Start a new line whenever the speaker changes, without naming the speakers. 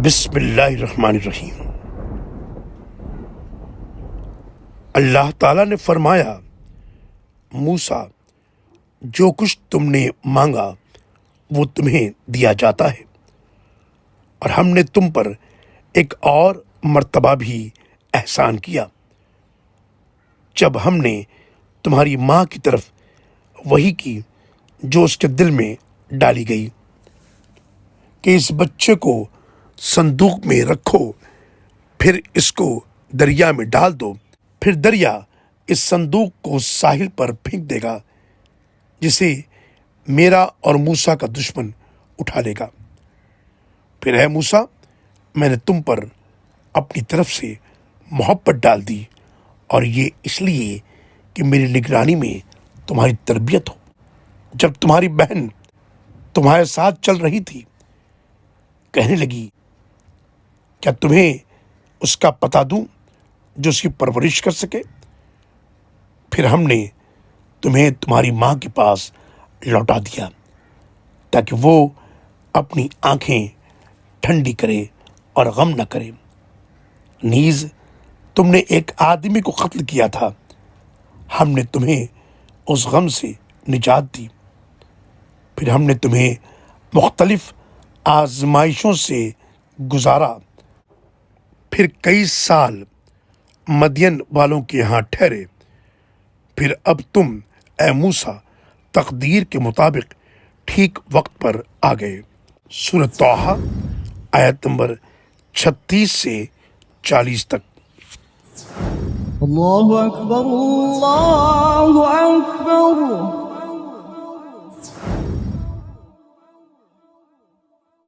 بسم اللہ الرحمن الرحیم۔ اللہ تعالیٰ نے فرمایا، موسیٰ جو کچھ تم نے مانگا وہ تمہیں دیا جاتا ہے، اور ہم نے تم پر ایک اور مرتبہ بھی احسان کیا جب ہم نے تمہاری ماں کی طرف وحی کی جو اس کے دل میں ڈالی گئی کہ اس بچے کو صندوق میں رکھو، پھر اس کو دریا میں ڈال دو، پھر دریا اس صندوق کو ساحل پر پھینک دے گا جسے میرا اور موسیٰ کا دشمن اٹھا لے گا۔ پھر اے موسیٰ، میں نے تم پر اپنی طرف سے محبت ڈال دی، اور یہ اس لیے کہ میری نگرانی میں تمہاری تربیت ہو۔ جب تمہاری بہن تمہارے ساتھ چل رہی تھی، کہنے لگی، کیا تمہیں اس کا پتہ دوں جو اس کی پرورش کر سکے؟ پھر ہم نے تمہیں تمہاری ماں کے پاس لوٹا دیا تاکہ وہ اپنی آنکھیں ٹھنڈی کرے اور غم نہ کرے۔ نیز تم نے ایک آدمی کو قتل کیا تھا، ہم نے تمہیں اس غم سے نجات دی۔ پھر ہم نے تمہیں مختلف آزمائشوں سے گزارا، پھر کئی سال مدین والوں کے ہاں ٹھہرے۔ پھر اب تم اے موسیٰ تقدیر کے مطابق ٹھیک وقت پر آ گئے۔ سورۃ طٰہٰ آیت نمبر 36 سے 40 تک۔
اللہ اکبر اللہ اکبر۔